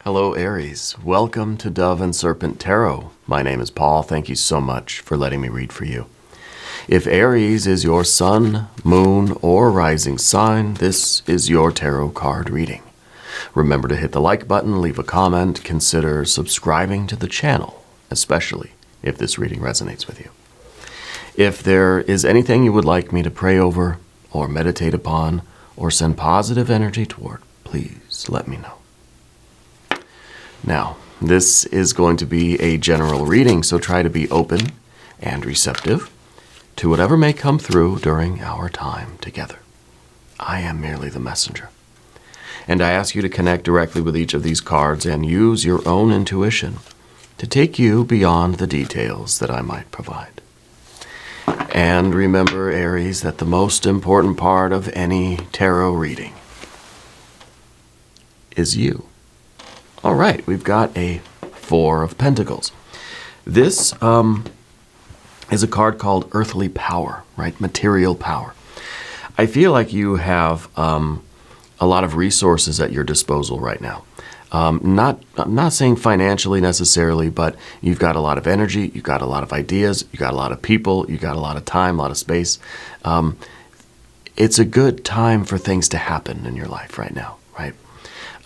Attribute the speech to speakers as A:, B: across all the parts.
A: Hello, Aries. Welcome to Dove and Serpent Tarot. My name is Paul. Thank you so much for letting me read for you. If Aries is your sun, moon, or rising sign, this is your tarot card reading. Remember to hit the like button, leave a comment, consider subscribing to the channel, especially if this reading resonates with you. If there is anything you would like me to pray over, or meditate upon, or send positive energy toward, please let me know. Now, this is going to be a general reading, so try to be open and receptive to whatever may come through during our time together. I am merely the messenger. And I ask you to connect directly with each of these cards and use your own intuition to take you beyond the details that I might provide. And remember, Aries, that the most important part of any tarot reading is you. All right, we've got a Four of Pentacles. This is a card called Earthly Power, right? Material power. I feel like you have a lot of resources at your disposal right now. I'm not saying financially necessarily, but you've got a lot of energy, you've got a lot of ideas, you've got a lot of people, you've got a lot of time, a lot of space. It's a good time for things to happen in your life right now, right?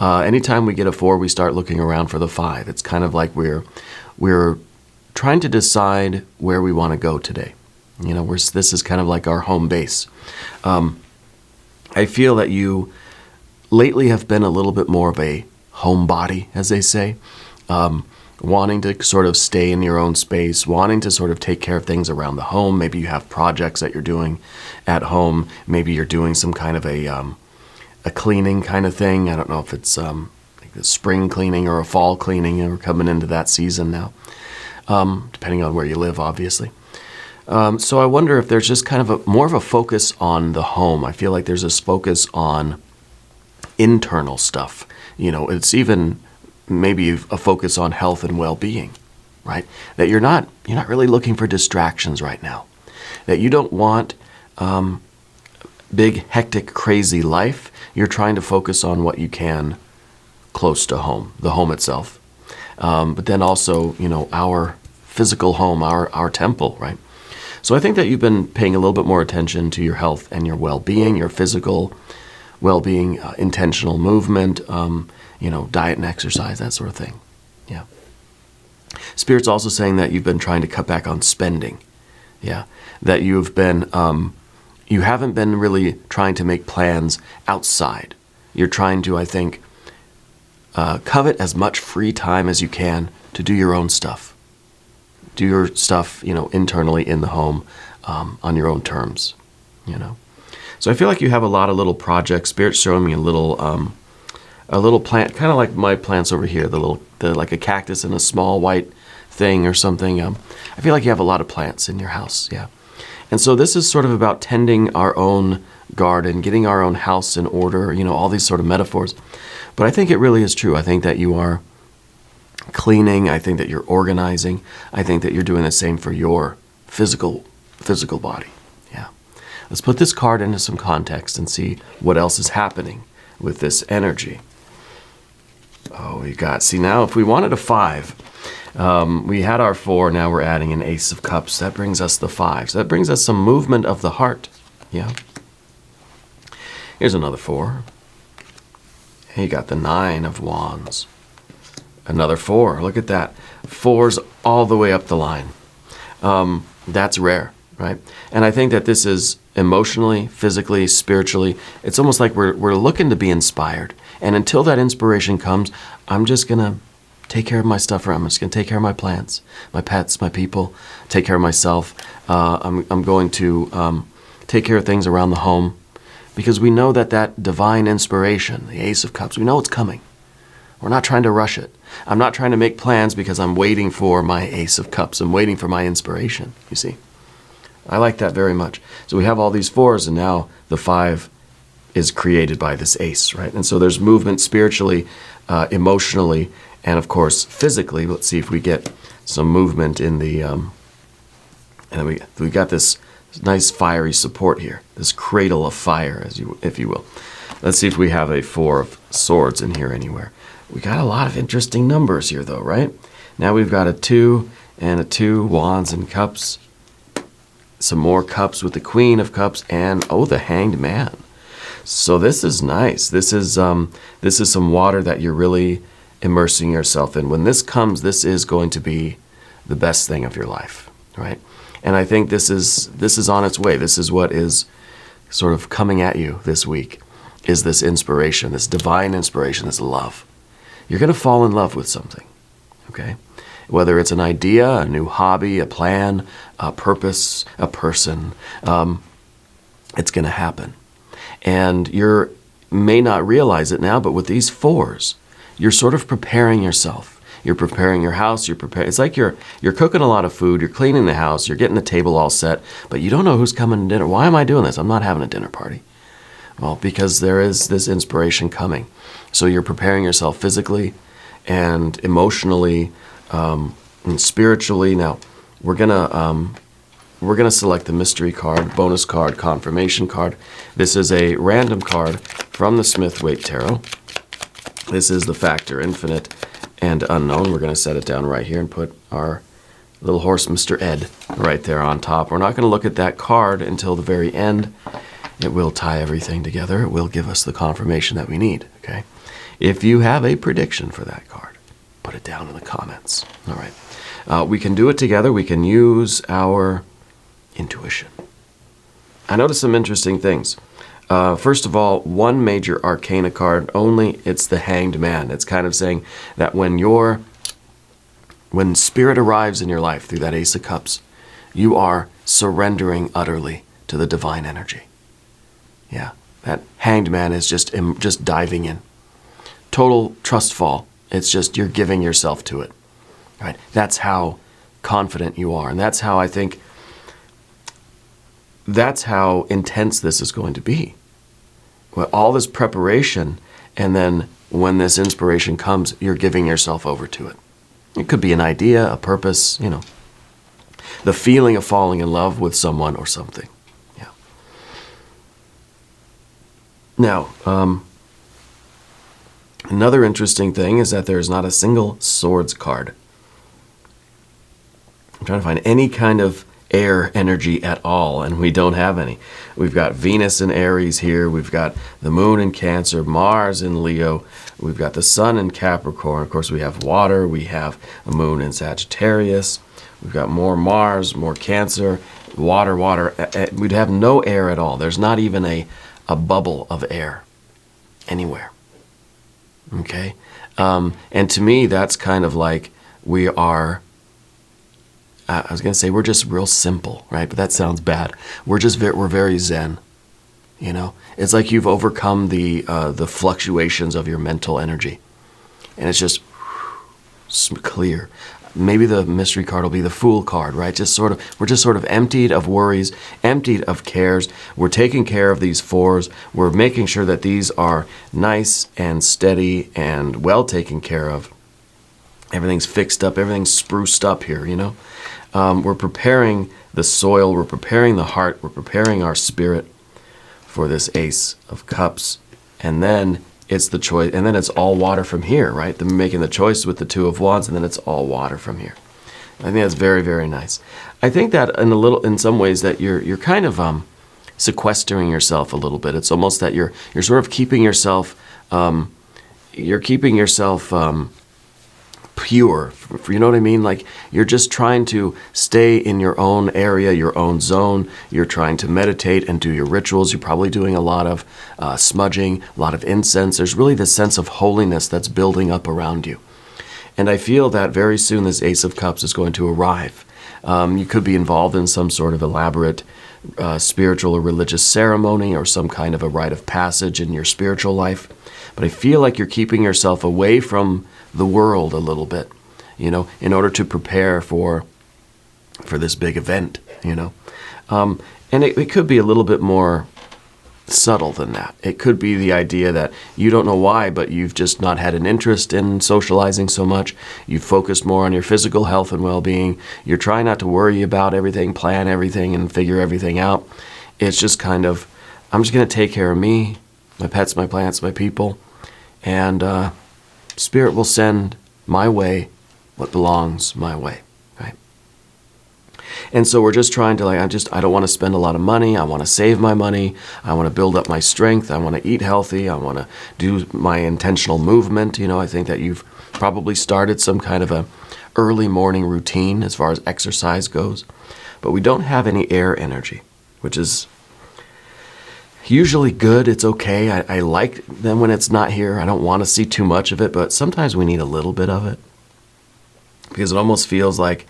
A: Anytime we get a four, we start looking around for the five. It's kind of like we're trying to decide where we want to go today. You know, this is kind of like our home base. I feel that you lately have been a little bit more of a homebody, as they say, wanting to sort of stay in your own space, wanting to sort of take care of things around the home. Maybe you have projects that you're doing at home. Maybe you're doing some kind of a cleaning kind of thing. I don't know if it's like a spring cleaning or a fall cleaning. We're coming into that season now, depending on where you live, obviously. So I wonder if there's just kind of more of a focus on the home. I feel like there's this focus on internal stuff. You know, it's even maybe a focus on health and well-being, right? That you're not really looking for distractions right now. That you don't want big, hectic, crazy life. You're trying to focus on what you can close to home, the home itself. But then also, you know, our physical home, our temple, right? So I think that you've been paying a little bit more attention to your health and your well-being, your physical well-being, intentional movement, you know, diet and exercise, that sort of thing. Yeah. Spirit's also saying that you've been trying to cut back on spending. Yeah. That you've been, you haven't been really trying to make plans outside. You're trying to, I think, covet as much free time as you can to do your own stuff. Do your stuff, you know, internally in the home, on your own terms, you know. So I feel like you have a lot of little projects. Spirit's showing me a little plant, kind of like my plants over here, like a cactus in a small white thing or something. I feel like you have a lot of plants in your house, yeah. And so this is sort of about tending our own garden, getting our own house in order, you know, all these sort of metaphors. But I think it really is true. I think that you are cleaning. I think that you're organizing. I think that you're doing the same for your physical body. Yeah. Let's put this card into some context and see what else is happening with this energy. Oh, see now if we wanted a five, we had our four, now we're adding an Ace of Cups. That brings us the five. So that brings us some movement of the heart. Yeah. Here's another four. And you got the Nine of Wands. Another four. Look at that. Fours all the way up the line. That's rare, right? And I think that this is emotionally, physically, spiritually. It's almost like we're looking to be inspired. And until that inspiration comes, I'm just going to take care of my stuff around. I'm just going to take care of my plants, my pets, my people, take care of myself. I'm going to take care of things around the home because we know that divine inspiration, the Ace of Cups, we know it's coming. We're not trying to rush it. I'm not trying to make plans because I'm waiting for my Ace of Cups. I'm waiting for my inspiration, you see. I like that very much. So we have all these fours, and now the five is created by this ace, right? And so there's movement spiritually, emotionally, and of course physically. Let's see if we get some movement in the, and we got this nice fiery support here, this cradle of fire, if you will. Let's see if we have a 4 of swords in here anywhere. We got a lot of interesting numbers here, though, right? Now we've got a 2 and a 2, wands and cups. Some more cups with the queen of cups and, oh, the hanged man. So this is nice. This is some water that you're really immersing yourself in. When this comes, this is going to be the best thing of your life, right? And I think this is on its way. This is what is sort of coming at you this week, is this inspiration, this divine inspiration, this love. You're going to fall in love with something, okay? Whether it's an idea, a new hobby, a plan, a purpose, a person, it's going to happen. And you may not realize it now, but with these 4s, you're sort of preparing yourself. You're preparing your house. It's like you're cooking a lot of food. You're cleaning the house. You're getting the table all set, but you don't know who's coming to dinner. Why am I doing this? I'm not having a dinner party. Well, because there is this inspiration coming. So you're preparing yourself physically and emotionally and spiritually. Now, we're gonna select the mystery card, bonus card, confirmation card. This is a random card from the Smith-Waite Tarot. This is the factor, infinite and unknown. We're gonna set it down right here and put our little horse, Mr. Ed, right there on top. We're not gonna look at that card until the very end. It will tie everything together. It will give us the confirmation that we need, okay? If you have a prediction for that card, put it down in the comments. All right. We can do it together. We can use our intuition. I noticed some interesting things. First of all, one major arcana card only, it's the Hanged Man. It's kind of saying that when spirit arrives in your life through that Ace of Cups, you are surrendering utterly to the divine energy. Yeah, that Hanged Man is just diving in. Total trust fall. It's just you're giving yourself to it. Right? That's how confident you are. And that's how intense this is going to be. Well, all this preparation, and then when this inspiration comes, you're giving yourself over to it. It could be an idea, a purpose, the feeling of falling in love with someone or something. Yeah. Now, another interesting thing is that there's not a single swords card. I'm trying to find any kind of air energy at all, and we don't have any. We've got Venus in Aries here. We've got the moon in Cancer, Mars in Leo. We've got the sun in Capricorn. Of course, we have water. We have a moon in Sagittarius. We've got more Mars, more Cancer, water. We'd have no air at all. There's not even a bubble of air anywhere. Okay? And to me, that's kind of like we are... I was going to say we're just real simple, right? But that sounds bad. We're very zen, It's like you've overcome the fluctuations of your mental energy, and it's just clear. Maybe the mystery card will be the Fool card, right? We're just sort of emptied of worries, emptied of cares. We're taking care of these 4s. We're making sure that these are nice and steady and well taken care of. Everything's fixed up. Everything's spruced up here, We're preparing the soil, we're preparing the heart, we're preparing our spirit for this Ace of Cups. And then it's the choice, and then it's all water from here, right? Then making the choice with the 2 of Wands, and then it's all water from here. I think that's very, very nice. I think that in some ways that you're kind of sequestering yourself a little bit. It's almost that you're sort of keeping yourself pure, you know what I mean? Like you're just trying to stay in your own area, your own zone. You're trying to meditate and do your rituals. You're probably doing a lot of smudging, a lot of incense. There's really this sense of holiness that's building up around you. And I feel that very soon this Ace of Cups is going to arrive. You could be involved in some sort of elaborate spiritual or religious ceremony or some kind of a rite of passage in your spiritual life. But I feel like you're keeping yourself away from the world a little bit, in order to prepare for this big event, And it could be a little bit more subtle than that. It could be the idea that you don't know why, but you've just not had an interest in socializing so much. You've focused more on your physical health and well-being. You're trying not to worry about everything, plan everything, and figure everything out. It's just kind of, I'm just going to take care of me, my pets, my plants, my people. And Spirit will send my way what belongs my way, right? And so we're just trying to, like, I don't want to spend a lot of money. I want to save my money. I want to build up my strength. I want to eat healthy. I want to do my intentional movement. I think that you've probably started some kind of a early morning routine as far as exercise goes. But we don't have any air energy, which is usually good. It's okay. I like them when it's not here. I don't want to see too much of it, but sometimes we need a little bit of it. Because it almost feels like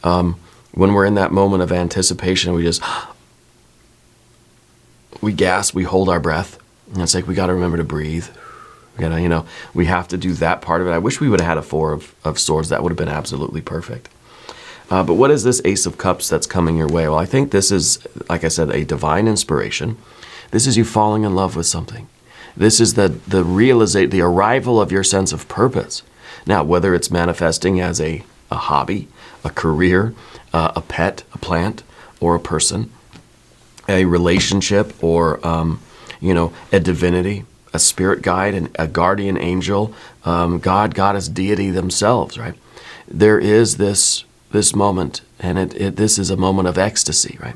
A: when we're in that moment of anticipation, we gasp, we hold our breath. And it's like, we got to remember to breathe. We have to do that part of it. I wish we would have had a Four of Swords. That would have been absolutely perfect. But what is this Ace of Cups that's coming your way? Well, I think this is, like I said, a divine inspiration. This is you falling in love with something. This is the arrival of your sense of purpose. Now, whether it's manifesting as a hobby, a career, a pet, a plant, or a person, a relationship, or a divinity, a spirit guide, a guardian angel, God, goddess, deity themselves, right? There is this moment, and this is a moment of ecstasy, right?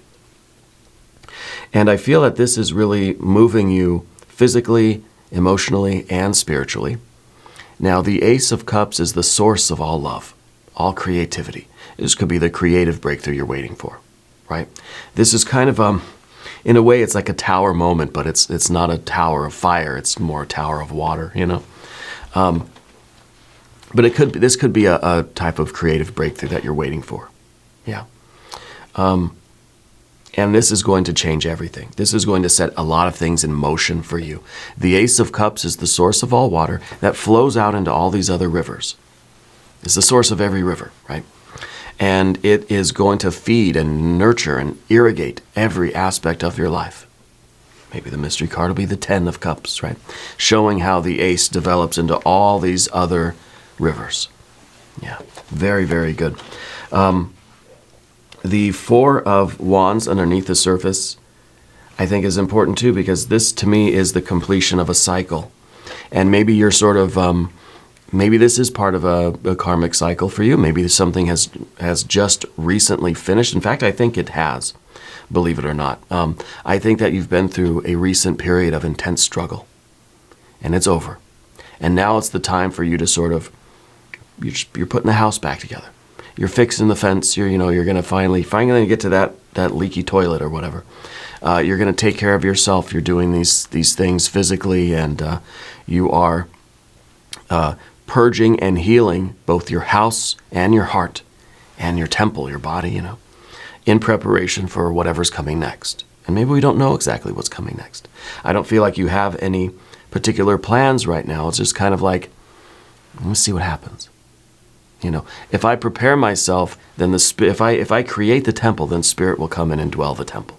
A: And I feel that this is really moving you physically, emotionally, and spiritually. Now, the Ace of Cups is the source of all love, all creativity. This could be the creative breakthrough you're waiting for, right? This is kind of, in a way, it's like a tower moment, but it's not a tower of fire. It's more a tower of water, But this could be a type of creative breakthrough that you're waiting for. Yeah. And this is going to change everything. This is going to set a lot of things in motion for you. The Ace of Cups is the source of all water that flows out into all these other rivers. It's the source of every river, right? And it is going to feed and nurture and irrigate every aspect of your life. Maybe the mystery card will be the 10 of Cups, right? Showing how the Ace develops into all these other rivers. Yeah, very, very good. The Four of Wands underneath the surface, I think, is important too, because this, to me, is the completion of a cycle. And maybe you're sort of, maybe this is part of a karmic cycle for you. Maybe something has just recently finished. In fact, I think it has, believe it or not. I think that you've been through a recent period of intense struggle, and it's over. And now it's the time for you to sort of, you're putting the house back together. You're fixing the fence. You're going to finally get to that leaky toilet or whatever. You're going to take care of yourself. You're doing these things physically, and you are purging and healing both your house and your heart and your temple, your body, in preparation for whatever's coming next. And maybe we don't know exactly what's coming next. I don't feel like you have any particular plans right now. It's just kind of like, let's see what happens. If I prepare myself, then if I create the temple, then Spirit will come in and dwell the temple.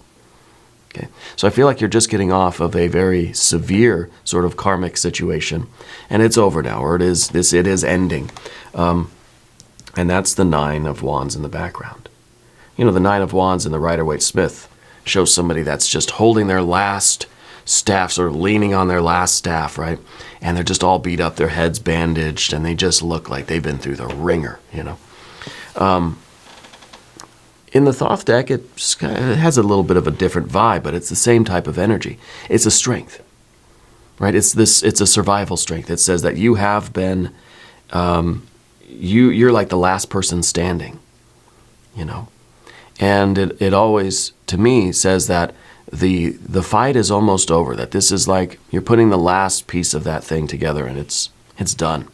A: Okay, so I feel like you're just getting off of a very severe sort of karmic situation, and it's over now, or it is ending, and that's the 9 of Wands in the background. The 9 of Wands in the Rider-Waite-Smith shows somebody that's just holding their last staff, sort of leaning on their last staff, right? And they're just all beat up, their heads bandaged, and they just look like they've been through the ringer, In the Thoth deck, it has a little bit of a different vibe, but it's the same type of energy. It's a strength, right? It's a survival strength. It says that you have been, you're like the last person standing, And it always, to me, says that the fight is almost over, that this is like you're putting the last piece of that thing together, and it's done.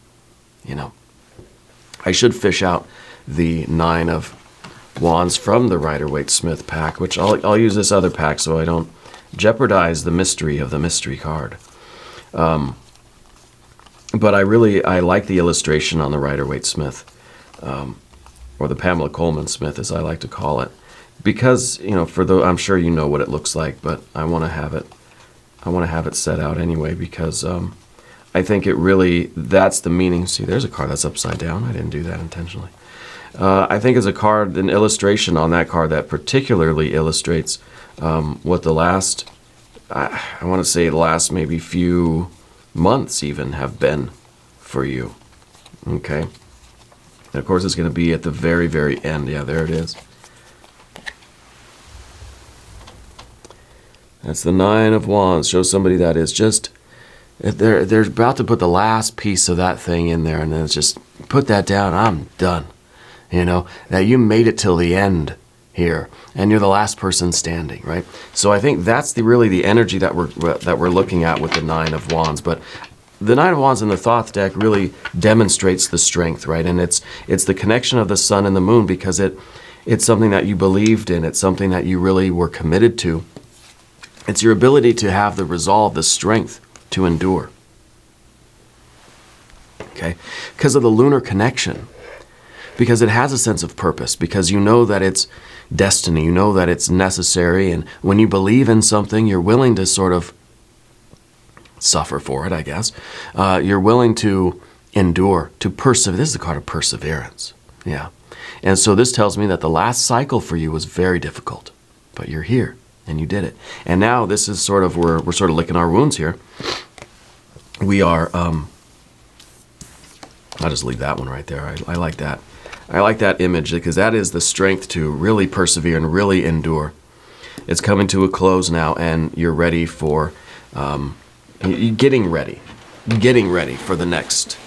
A: I should fish out the 9 of Wands from the Rider-Waite-Smith pack, which I'll use this other pack so I don't jeopardize the mystery of the mystery card. But I like the illustration on the Rider-Waite-Smith, or the Pamela Coleman Smith, as I like to call it. Because, I'm sure you know what it looks like, but I want to have it set out anyway, because I think that's the meaning. See, there's a card that's upside down. I didn't do that intentionally. I think it's an illustration on that card that particularly illustrates what the last I want to say the last maybe few months even have been for you. Okay. And of course, it's going to be at the very, very end. Yeah, there it is. That's the Nine of Wands. Show somebody that is just, they're about to put the last piece of that thing in there, and then it's just put that down. I'm done. You know, that you made it till the end here, and you're the last person standing, right? So I think that's really the energy that we're looking at with the Nine of Wands. But the Nine of Wands in the Thoth deck really demonstrates the strength, right? And it's the connection of the sun and the moon, because it's something that you believed in. It's something that you really were committed to. It's your ability to have the resolve, the strength to endure. Okay? Because of the lunar connection. Because it has a sense of purpose. Because you know that it's destiny. You know that it's necessary. And when you believe in something, you're willing to sort of suffer for it, I guess. You're willing to endure, to persevere. This is the card of perseverance. Yeah. And so this tells me that the last cycle for you was very difficult. But you're here. And you did it. And now this is sort of, we're sort of licking our wounds here. We are, I'll just leave that one right there. I like that. I like that image, because that is the strength to really persevere and really endure. It's coming to a close now, and you're ready for, getting ready for the next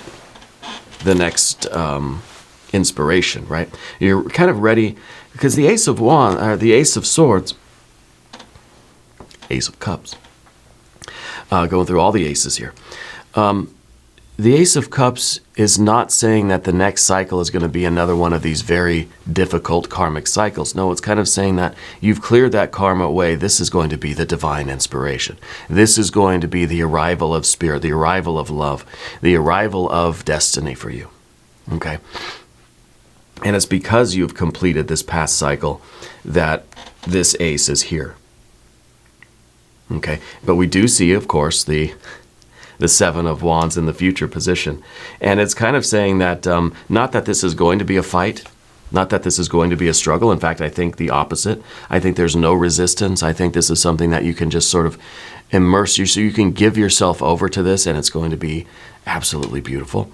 A: inspiration, right? You're kind of ready, because the Ace of Wands, or the Ace of Swords, Ace of Cups. Going through all the aces here. The Ace of Cups is not saying that the next cycle is going to be another one of these very difficult karmic cycles. No, it's kind of saying that you've cleared that karma away. This is going to be the divine inspiration. This is going to be the arrival of spirit, the arrival of love, the arrival of destiny for you. Okay? And it's because you've completed this past cycle that this ace is here. Okay, but we do see, of course, the Seven of Wands in the future position. And it's kind of saying that not that this is going to be a fight, not that this is going to be a struggle. In fact, I think the opposite. I think there's no resistance. I think this is something that you can just sort of immerse you, so you can give yourself over to this, and it's going to be absolutely beautiful.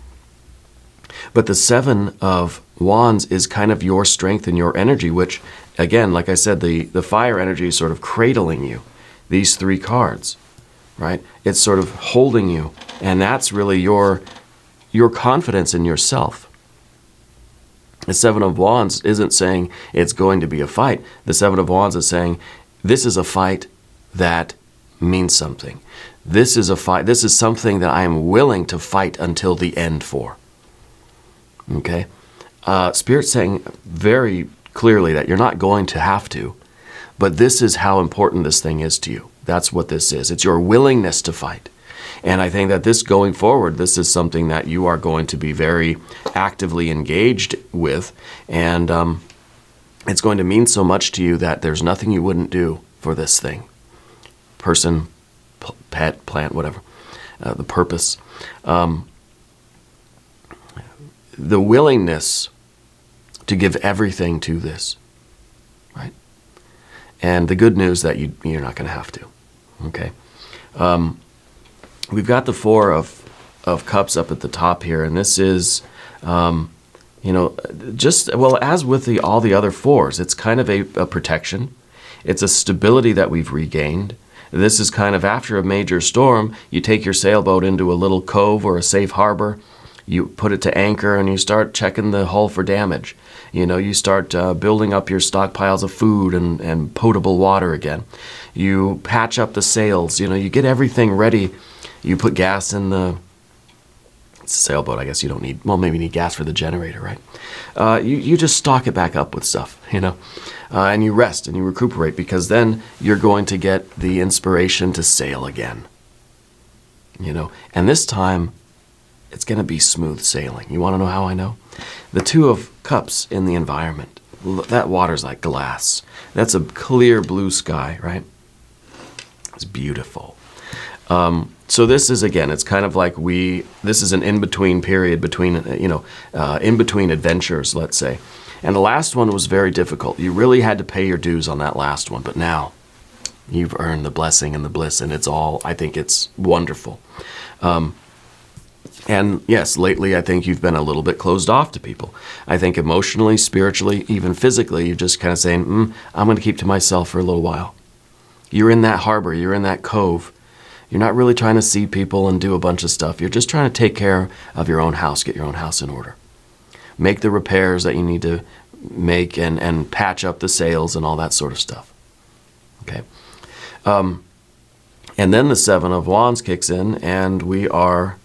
A: But the Seven of Wands is kind of your strength and your energy, which, again, like I said, the fire energy is sort of cradling you. These three cards, right? It's sort of holding you, and that's really your confidence in yourself. The Seven of Wands isn't saying it's going to be a fight. The Seven of Wands is saying this is a fight that means something. This is a fight. This is something that I am willing to fight until the end for. Okay? Spirit's saying very clearly that you're not going to have to. But this is how important this thing is to you. That's what this is. It's your willingness to fight. And I think that this going forward, this is something that you are going to be very actively engaged with. And it's going to mean so much to you that there's nothing you wouldn't do for this thing. Person, pet, plant, whatever. The purpose. The willingness to give everything to this. Right? And the good news that you're not going to have to. Okay. We've got the Four of Cups up at the top here, and this is, just, well, as with all the other fours, it's kind of a protection. It's a stability that we've regained. This is kind of after a major storm, you take your sailboat into a little cove or a safe harbor, you put it to anchor, and you start checking the hull for damage. You start building up your stockpiles of food and potable water again. You patch up the sails. You get everything ready. You put gas in it's a sailboat. I guess you don't need, well, maybe you need gas for the generator, right? You just stock it back up with stuff, and you rest and you recuperate, because then you're going to get the inspiration to sail again. And this time, it's going to be smooth sailing. You want to know how I know? The Two of Cups in the environment. That water's like glass. That's a clear blue sky, right? It's beautiful. So this is, again, it's kind of like this is an in-between period between, in-between adventures, let's say. And the last one was very difficult. You really had to pay your dues on that last one. But now, You've earned the blessing and the bliss, and I think it's wonderful. And yes, lately I think you've been a little bit closed off to people. I think emotionally, spiritually, even physically, you're just kind of saying, I'm going to keep to myself for a little while. You're in that harbor, you're in that cove. You're not really trying to see people and do a bunch of stuff. You're just trying to take care of your own house, get your own house in order. Make the repairs that you need to make and patch up the sails and all that sort of stuff. Okay. And then the Seven of Wands kicks in, and we're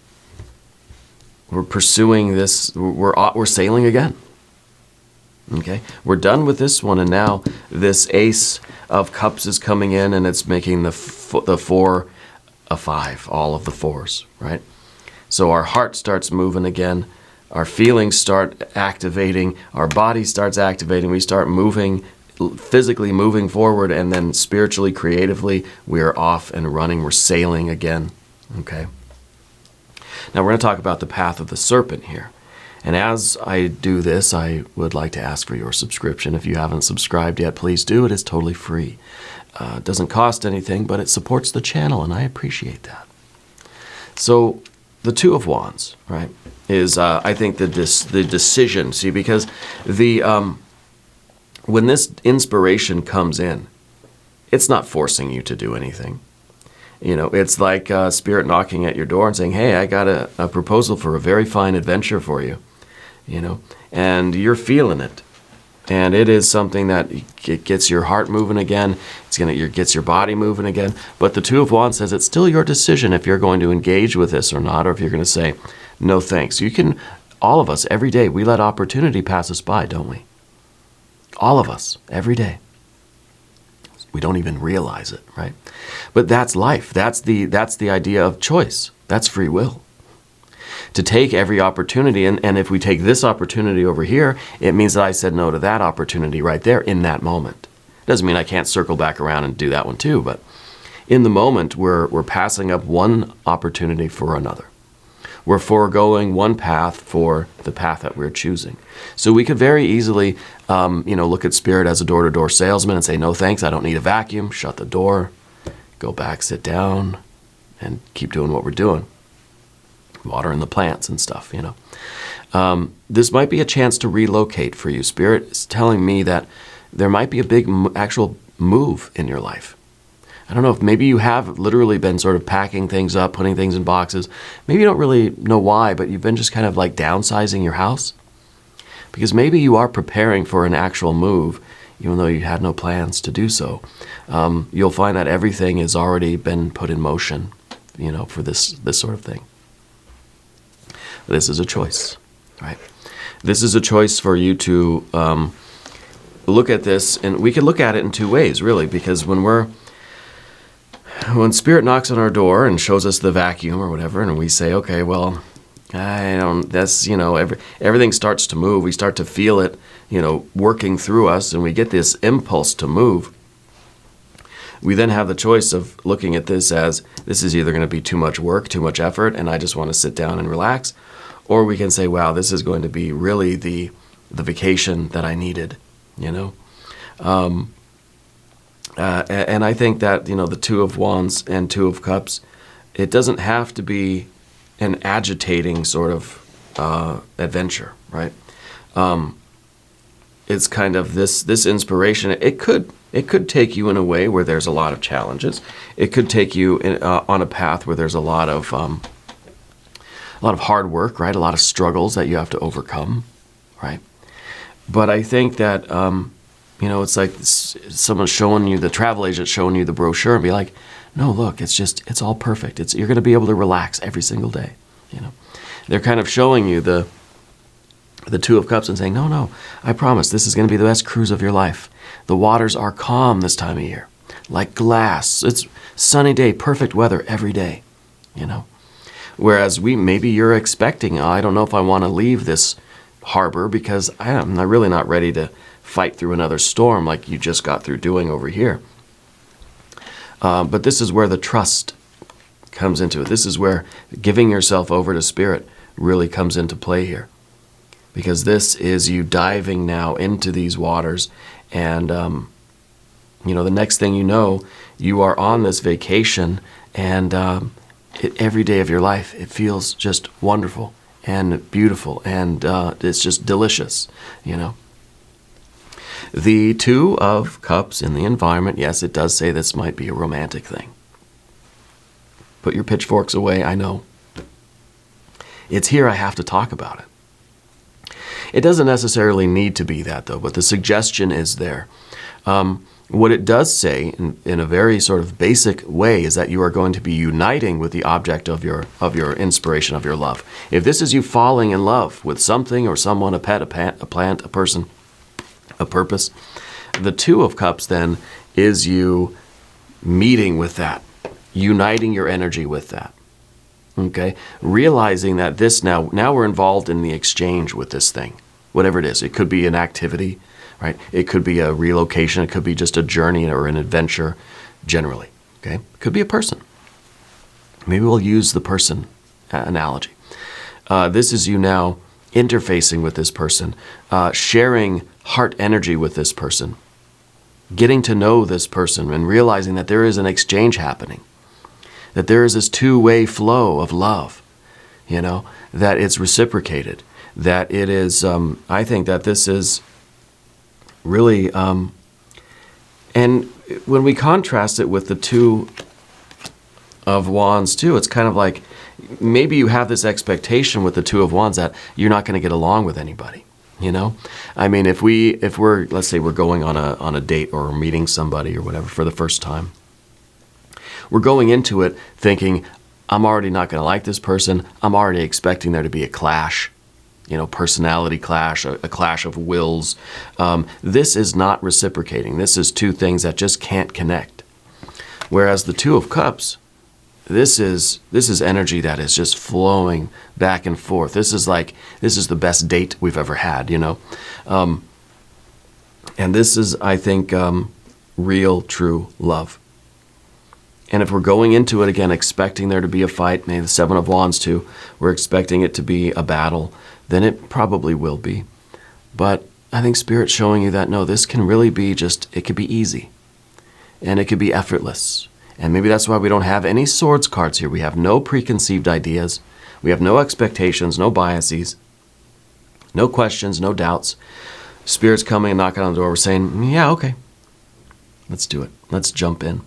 A: pursuing this. We're sailing again. Okay, we're done with this one, and now this Ace of Cups is coming in, and it's making the 4 a 5, all of the 4s, right? So our heart starts moving again. Our feelings start activating. Our body starts activating. We start moving, physically moving forward, and then spiritually, creatively, we are off and running. We're sailing again, okay? Now we're going to talk about the path of the serpent here. And as I do this, I would like to ask for your subscription. If you haven't subscribed yet, please do. It is totally free. It doesn't cost anything, but it supports the channel, and I appreciate that. So the Two of Wands, right, is I think the decision. See, because when this inspiration comes in, it's not forcing you to do anything. You know, it's like Spirit knocking at your door and saying, hey, I got a proposal for a very fine adventure for you, you know, and you're feeling it. And it is something that it gets your heart moving again. It gets your body moving again. But the Two of Wands says it's still your decision if you're going to engage with this or not, or if you're going to say, no thanks. You can, all of us, every day, we let opportunity pass us by, don't we? All of us, every day. We don't even realize it, right? But that's life. That's the idea of choice. That's free will. To take every opportunity, and if we take this opportunity over here, it means that I said no to that opportunity right there in that moment. Doesn't mean I can't circle back around and do that one too, but in the moment, we're passing up one opportunity for another. We're foregoing one path for the path that we're choosing. So we could very easily, look at Spirit as a door-to-door salesman and say, no thanks, I don't need a vacuum, shut the door, go back, sit down, and keep doing what we're doing. Watering the plants and stuff, you know. This might be a chance to relocate for you. Spirit is telling me that there might be a big actual move in your life. I don't know if maybe you have literally been sort of packing things up, putting things in boxes. Maybe you don't really know why, but you've been just kind of like downsizing your house. Because maybe you are preparing for an actual move, even though you had no plans to do so. You'll find that everything has already been put in motion, you know, for this sort of thing. This is a choice, right? This is a choice for you to look at this, and we can look at it in two ways, really, because when Spirit knocks on our door and shows us the vacuum or whatever, and we say, okay, well, everything starts to move. We start to feel it, you know, working through us, and we get this impulse to move. We then have the choice of looking at this as, this is either going to be too much work, too much effort, and I just want to sit down and relax, or we can say, wow, this is going to be really the vacation that I needed, you know. And I think that, you know, the Two of Wands and Two of Cups, it doesn't have to be an agitating sort of adventure, right? It's kind of this inspiration. It could take you in a way where there's a lot of challenges. It could take you on a path where there's a lot of hard work, right? A lot of struggles that you have to overcome, right? But I think that it's like someone showing you, the travel agent showing you the brochure and be like, no, look, it's all perfect. You're going to be able to relax every single day. You know, they're kind of showing you the Two of Cups and saying, no, I promise this is going to be the best cruise of your life. The waters are calm this time of year, like glass. It's sunny day, perfect weather every day, you know. Whereas maybe you're expecting, I don't know if I want to leave this harbor because I'm really not ready to fight through another storm like you just got through doing over here. But this is where the trust comes into it. This is where giving yourself over to Spirit really comes into play here. Because this is you diving now into these waters, and the next thing you know, you are on this vacation, and every day of your life, it feels just wonderful and beautiful, and it's just delicious, you know. The Two of Cups in the environment, yes, it does say this might be a romantic thing. Put your pitchforks away, I know. It's here, I have to talk about it. It doesn't necessarily need to be that, though, but the suggestion is there. What it does say, in a very sort of basic way, is that you are going to be uniting with the object of your inspiration, of your love. If this is you falling in love with something or someone, a pet, a plant, a person, a purpose, the Two of Cups then is you meeting with that, uniting your energy with that. Okay? Realizing that this now we're involved in the exchange with this thing, whatever it is. It could be an activity, right? It could be a relocation. It could be just a journey or an adventure generally. Okay? It could be a person. Maybe we'll use the person analogy. This is you now interfacing with this person, sharing heart energy with this person, getting to know this person and realizing that there is an exchange happening, that there is this two-way flow of love, you know, that it's reciprocated, that it is, I think that this is really, and when we contrast it with the Two of Wands too, it's kind of like maybe you have this expectation with the Two of Wands that you're not going to get along with anybody, you know? I mean, if we're, let's say we're going on a date or meeting somebody or whatever for the first time, we're going into it thinking, I'm already not going to like this person. I'm already expecting there to be a clash, you know, personality clash, a clash of wills. This is not reciprocating. This is two things that just can't connect. Whereas the Two of Cups, this is energy that is just flowing back and forth. This is the best date we've ever had, you know. And this is, I think, real, true love. And if we're going into it, again, expecting there to be a fight, maybe the Seven of Wands too, we're expecting it to be a battle, then it probably will be. But I think Spirit's showing you that, no, this can really be just, it could be easy. And it could be effortless. And maybe that's why we don't have any swords cards here. We have no preconceived ideas. We have no expectations, no biases, no questions, no doubts. Spirit's coming and knocking on the door. We're saying, yeah, okay, let's do it. Let's jump in.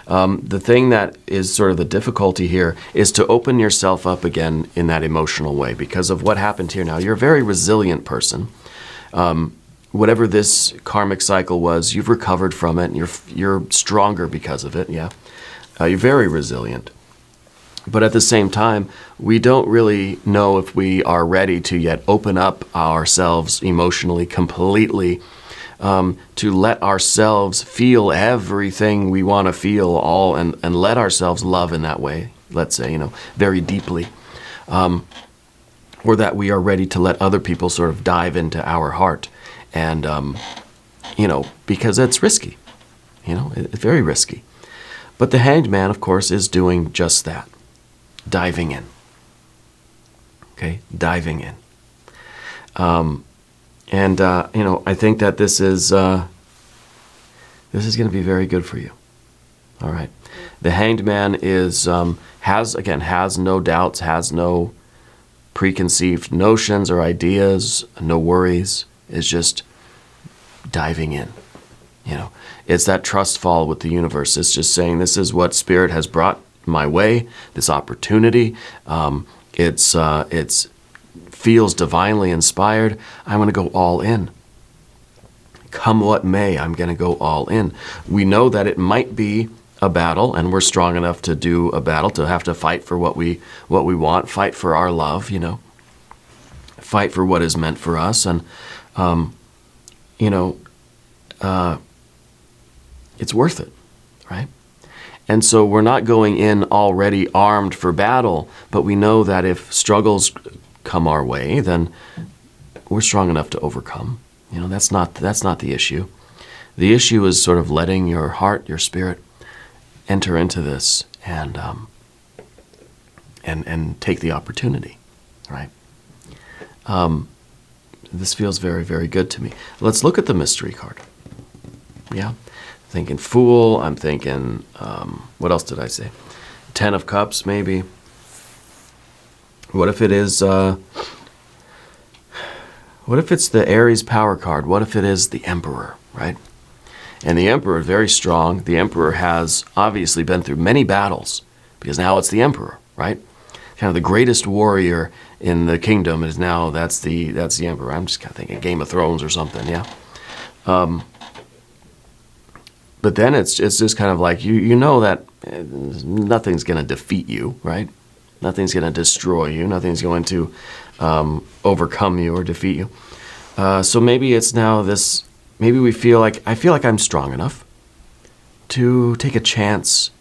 A: The thing that is sort of the difficulty here is to open yourself up again in that emotional way because of what happened here. Now, you're a very resilient person. Whatever this karmic cycle was, you've recovered from it, and you're stronger because of it, yeah. You're very resilient. But at the same time, we don't really know if we are ready to yet open up ourselves emotionally completely, to let ourselves feel everything we want to feel all and let ourselves love in that way, let's say, you know, very deeply. Or that we are ready to let other people sort of dive into our heart. And, you know, because it's risky, you know, it's very risky. But the Hanged Man, of course, is doing just that, diving in. Okay, diving in. You know, I think that this is going to be very good for you. All right. The Hanged Man is, has no doubts, has no preconceived notions or ideas, no worries, is just diving in. You know, it's that trust fall with the universe. It's just saying, this is what Spirit has brought my way, this opportunity. It's feels divinely inspired. I'm going to go all in. Come what may, I'm going to go all in. We know that it might be a battle, and we're strong enough to do a battle, to have to fight for what we want, fight for our love, you know, fight for what is meant for us. And, you know, it's worth it, right? And so we're not going in already armed for battle, but we know that if struggles come our way, then we're strong enough to overcome. You know, that's not the issue. The issue is sort of letting your heart, your spirit, enter into this and take the opportunity, right? This feels very, very good to me. Let's look at the mystery card. Yeah. thinking Fool. I'm thinking, what else did I say? 10 of Cups, maybe. What if it is, what if it's the Aries power card? What if it is the Emperor, right? And the Emperor is very strong. The Emperor has obviously been through many battles because now it's the Emperor, right? Kind of the greatest warrior in the kingdom is now, that's the Emperor. I'm just kind of thinking Game of Thrones or something, yeah. But then it's just kind of like, you know that nothing's going to defeat you, right? Nothing's going to destroy you. Nothing's going to overcome you or defeat you. So maybe it's now this, maybe I feel like I'm strong enough to take a chance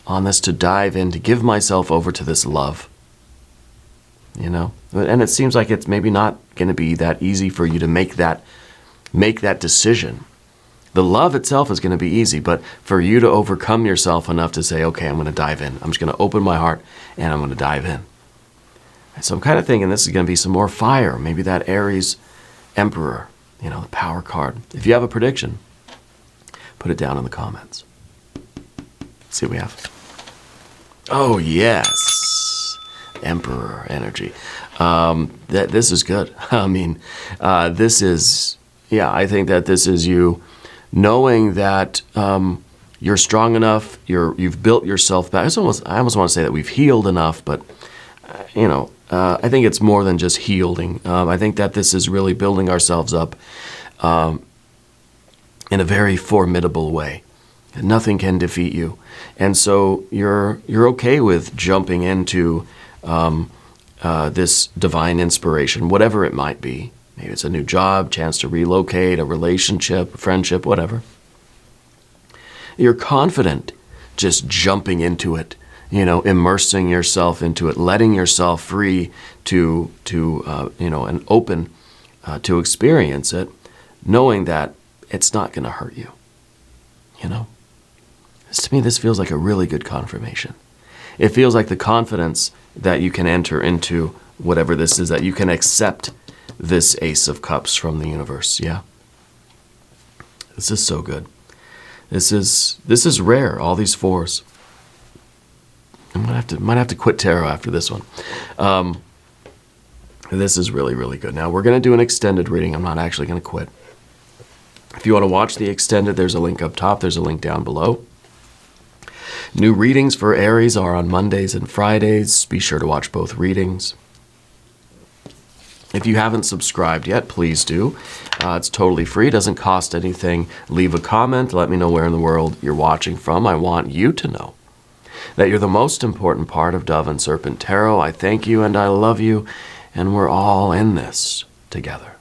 A: on this, to dive in, to give myself over to this love. You know? And it seems like it's maybe not going to be that easy for you to make that decision. The love itself is going to be easy, but for you to overcome yourself enough to say, okay, I'm going to dive in. I'm just going to open my heart and I'm going to dive in. And so I'm kind of thinking this is going to be some more fire. Maybe that Aries Emperor, you know, the power card. If you have a prediction, put it down in the comments. Let's see what we have. Oh, yes. Emperor energy. This is good. I mean, this is, yeah, I think that this is you knowing that you're strong enough, you've built yourself back. I almost want to say that we've healed enough, but you know, I think it's more than just healing. I think that this is really building ourselves up in a very formidable way. Nothing can defeat you, and so you're okay with jumping into this divine inspiration, whatever it might be. Maybe it's a new job, chance to relocate, a relationship, a friendship, whatever. You're confident just jumping into it, you know, immersing yourself into it, letting yourself free to you know, and open to experience it, knowing that it's not going to hurt you, you know. To me, this feels like a really good confirmation. It feels like the confidence that you can enter into whatever this is, that you can accept this Ace of Cups from the universe. Yeah. This is so good. This is rare, all these fours. I might have to quit tarot after this one. This is really, really good. Now we're going to do an extended reading. I'm not actually going to quit. If you want to watch the extended, there's a link up top. There's a link down below. New readings for Aries are on Mondays and Fridays. Be sure to watch both readings. If you haven't subscribed yet, please do. It's totally free. It doesn't cost anything. Leave a comment. Let me know where in the world you're watching from. I want you to know that you're the most important part of Dove and Serpent Tarot. I thank you and I love you, and we're all in this together.